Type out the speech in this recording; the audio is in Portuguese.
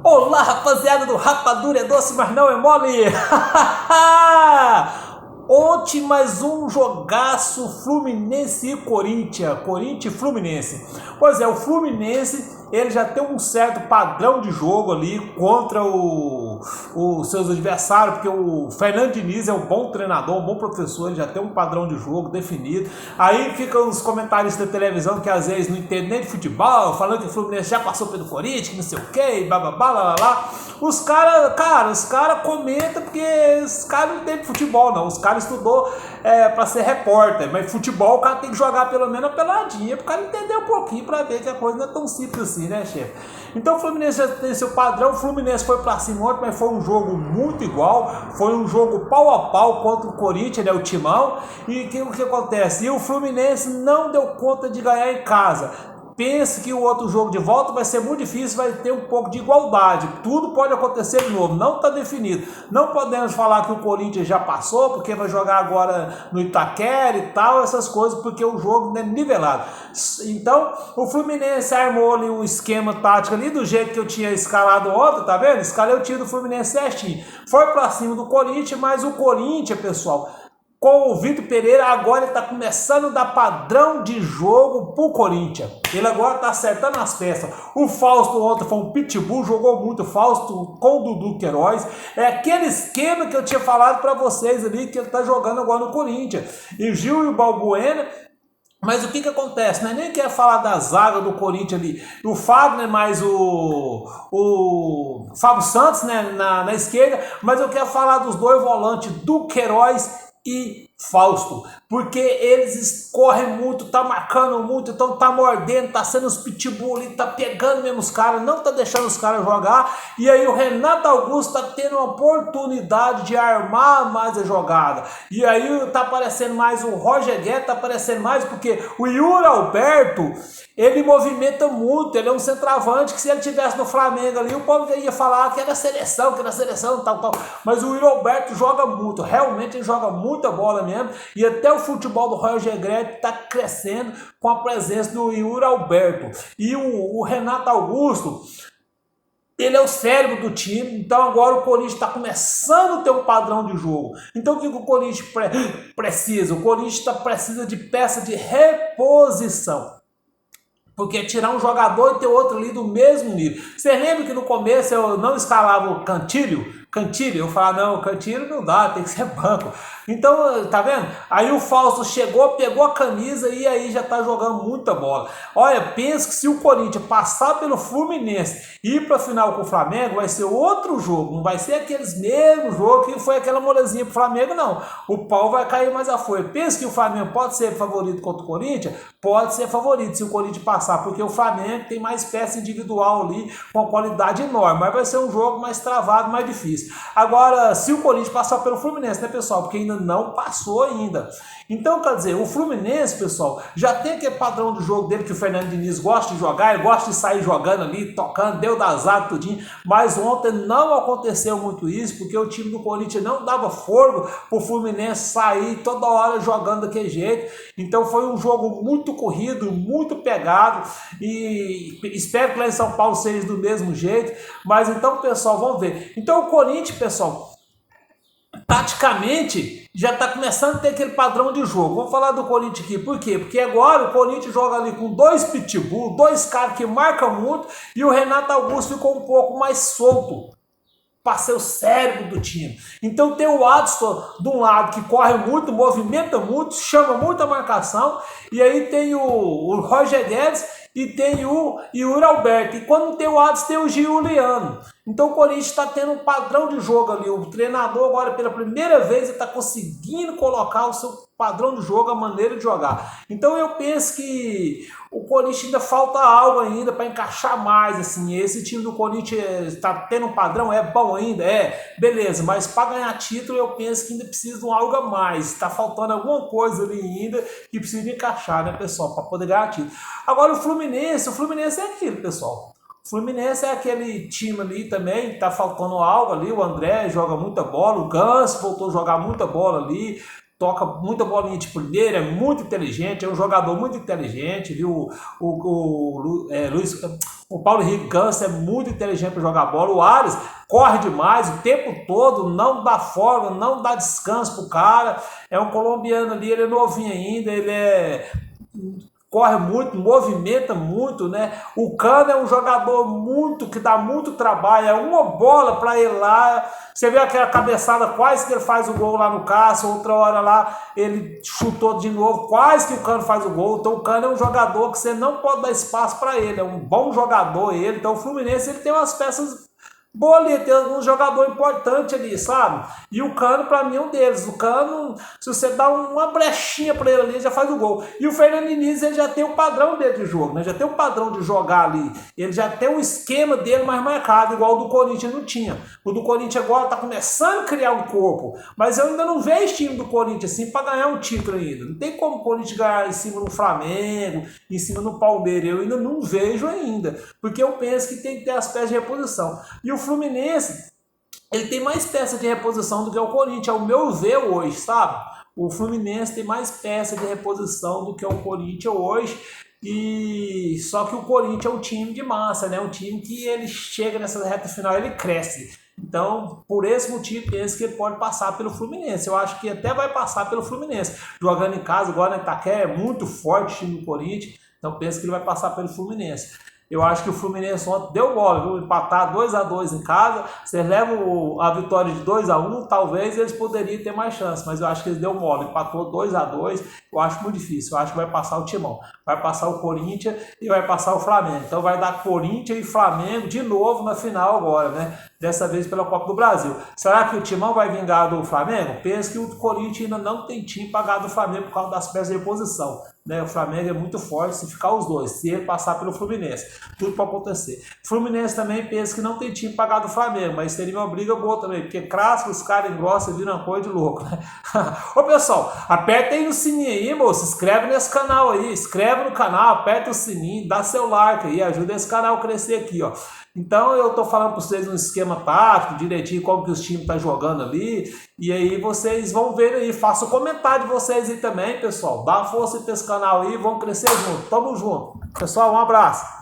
Olá, rapaziada do Rapadura é doce, mas não é mole. Ontem mais um jogaço Fluminense e Corinthians. Corinthians e Fluminense. Pois é, o Fluminense ele já tem um certo padrão de jogo ali contra os seus adversários, porque o Fernando Diniz é um bom treinador, um bom professor, ele já tem um padrão de jogo definido. Aí ficam os comentaristas da televisão que às vezes não entendem nem de futebol, falando que o Fluminense já passou pelo Corinthians, que não sei o que, blá blá blá blá blá. Os caras comentam porque os caras não entendem de futebol, não. Os caras estudou para ser repórter, mas futebol o cara tem que jogar pelo menos a peladinha, pro cara entender um pouquinho, para ver que a coisa não é tão simples assim, né, chefe? Então o Fluminense já tem seu padrão. O Fluminense foi para cima ontem, mas foi um jogo muito igual, foi um jogo pau a pau contra o Corinthians, né, o Timão. E o que acontece? E o Fluminense não deu conta de ganhar em casa. Pense que o outro jogo de volta vai ser muito difícil, vai ter um pouco de igualdade. Tudo pode acontecer de novo, não está definido. Não podemos falar que o Corinthians já passou, porque vai jogar agora no Itaquera e tal, essas coisas, porque o jogo é nivelado. Então, o Fluminense armou ali um esquema tático ali, do jeito que eu tinha escalado ontem, tá vendo? Escalei o time do Fluminense certinho. Foi para cima do Corinthians, mas o Corinthians, pessoal, com o Vitor Pereira, agora ele está começando a dar padrão de jogo pro Corinthians. Ele agora está acertando as peças. O Fausto ontem foi um pitbull, jogou muito. O Fausto com o Dudu Queiroz. É aquele esquema que eu tinha falado para vocês ali, que ele está jogando agora no Corinthians. E o Gil e o Balbuena. Mas o que acontece? Né? Nem quero falar da zaga do Corinthians ali. O Fagner mais o Fábio Santos, né, na esquerda. Mas eu quero falar dos dois volantes, do Queiroz e Fausto, porque eles correm muito, tá marcando muito, então tá mordendo, tá sendo os pitbull ali, tá pegando mesmo os caras, não tá deixando os caras jogar. E aí o Renato Augusto tá tendo uma oportunidade de armar mais a jogada. E aí tá aparecendo mais o Roger Guedes, tá aparecendo mais porque o Yuri Alberto, ele movimenta muito, ele é um centroavante que se ele tivesse no Flamengo ali, o povo ia falar que era seleção, tal. Mas o Yuri Alberto joga muito, realmente ele joga muita bola mesmo. E até o futebol do Roger Guedes está crescendo com a presença do Yuri Alberto. E o Renato Augusto, ele é o cérebro do time. Então agora o Corinthians está começando a ter um padrão de jogo. Então o que o Corinthians precisa? O Corinthians precisa de peça de reposição. Porque tirar um jogador e ter outro ali do mesmo nível. Você lembra que no começo eu não escalava o Cantilho, eu falava, não, Cantilho não dá, tem que ser banco. Então, tá vendo? Aí o Fausto chegou, pegou a camisa e aí já tá jogando muita bola. Olha, penso que se o Corinthians passar pelo Fluminense e ir pra final com o Flamengo, vai ser outro jogo. Não vai ser aqueles mesmos jogos que foi aquela molezinha pro Flamengo, não. O pau vai cair mais afoito. Penso que o Flamengo pode ser favorito contra o Corinthians? Pode ser favorito se o Corinthians passar, porque o Flamengo tem mais peça individual ali, com qualidade enorme. Mas vai ser um jogo mais travado, mais difícil. Agora, se o Corinthians passar pelo Fluminense, né, pessoal? Porque ainda não passou ainda. Então, quer dizer, o Fluminense, pessoal, já tem aquele padrão do jogo dele que o Fernando Diniz gosta de jogar, ele gosta de sair jogando ali, tocando, deu da azar tudinho, mas ontem não aconteceu muito isso, porque o time do Corinthians não dava fogo pro Fluminense sair toda hora jogando daquele jeito. Então foi um jogo muito corrido, muito pegado, e espero que lá em São Paulo seja do mesmo jeito. Mas então, pessoal, vamos ver. Então o Corinthians, pessoal, taticamente já está começando a ter aquele padrão de jogo. Vamos falar do Corinthians aqui, por quê? Porque agora o Corinthians joga ali com dois pitbull, dois caras que marcam muito, e o Renato Augusto ficou um pouco mais solto para ser o cérebro do time. Então tem o Adson de um lado que corre muito, movimenta muito, chama muita marcação, e aí tem o Roger Guedes e tem o Yuri Alberto. E quando tem o Adson, tem o Giuliano. Então o Corinthians está tendo um padrão de jogo ali. O treinador agora, pela primeira vez, está conseguindo colocar o seu padrão de jogo, a maneira de jogar. Então eu penso que o Corinthians ainda falta algo ainda para encaixar mais, assim. Esse time do Corinthians está tendo um padrão, é bom ainda, beleza, mas para ganhar título eu penso que ainda precisa de um algo a mais. Está faltando alguma coisa ali ainda que precisa encaixar, né, pessoal, para poder ganhar título. Agora o Fluminense é aquilo, pessoal. O Fluminense é aquele time ali também, tá faltando algo ali. O André joga muita bola, o Ganso voltou a jogar muita bola ali, toca muita bolinha de primeira, é muito inteligente, é um jogador muito inteligente, viu? O Paulo Henrique Ganso é muito inteligente para jogar bola. O Ares corre demais o tempo todo, não dá folga, não dá descanso pro cara. É um colombiano ali, ele é novinho ainda, corre muito, movimenta muito, né? O Cano é um jogador que dá muito trabalho, é uma bola para ele lá. Você vê aquela cabeçada, quase que ele faz o gol lá no Cássio, outra hora lá ele chutou de novo, quase que o Cano faz o gol. Então o Cano é um jogador que você não pode dar espaço para ele, é um bom jogador ele. Então o Fluminense ele tem umas peças boa ali, tem alguns jogadores importantes ali, sabe? E o Cano, pra mim, é um deles. O Cano, se você dá uma brechinha pra ele ali, já faz o gol. E o Fernando Diniz, ele já tem o padrão dele de jogo, né? Já tem o padrão de jogar ali. Ele já tem o esquema dele mais marcado, igual o do Corinthians não tinha. O do Corinthians agora tá começando a criar um corpo, mas eu ainda não vejo time do Corinthians assim pra ganhar um título ainda. Não tem como o Corinthians ganhar em cima do Flamengo, em cima do Palmeiras. Eu ainda não vejo ainda, porque eu penso que tem que ter as peças de reposição. E o Fluminense, ele tem mais peça de reposição do que o Corinthians, ao meu ver hoje, sabe? O Fluminense tem mais peça de reposição do que o Corinthians hoje, e só que o Corinthians é um time de massa, né? Um time que ele chega nessa reta final, ele cresce. Então, por esse motivo, penso que ele pode passar pelo Fluminense. Eu acho que até vai passar pelo Fluminense. Jogando em casa, agora na Itaquera, é muito forte o time do Corinthians, então penso que ele vai passar pelo Fluminense. Eu acho que o Fluminense ontem deu bola, viu? Empatar 2-2 em casa. Vocês levam a vitória de 2-1, talvez eles poderiam ter mais chance, mas eu acho que eles deu bola. Empatou 2-2. Eu acho muito difícil. Eu acho que vai passar o Timão. Vai passar o Corinthians e vai passar o Flamengo. Então vai dar Corinthians e Flamengo de novo na final agora, né? Dessa vez pela Copa do Brasil. Será que o Timão vai vingar do Flamengo? Penso que o Corinthians ainda não tem time para ganhar do Flamengo por causa das peças de reposição. Né? O Flamengo é muito forte se ficar os dois, se ele passar pelo Fluminense. Tudo pode acontecer. Fluminense também pensa que não tem time para ganhar do Flamengo, mas seria uma briga boa também, porque clássico, os caras engrossam e viram coisa de louco. Né? Ô pessoal, aperta aí no sininho aí, moço. Se inscreve nesse canal aí, inscreve no canal, aperta o sininho, dá seu like aí, ajuda esse canal a crescer aqui, ó. Então eu tô falando para vocês um esquema tático, direitinho como que os times estão jogando ali, e aí vocês vão ver aí, faça o comentário de vocês aí também, pessoal. Dá força para esse canal aí, vamos crescer junto. Tamo junto. Pessoal, um abraço.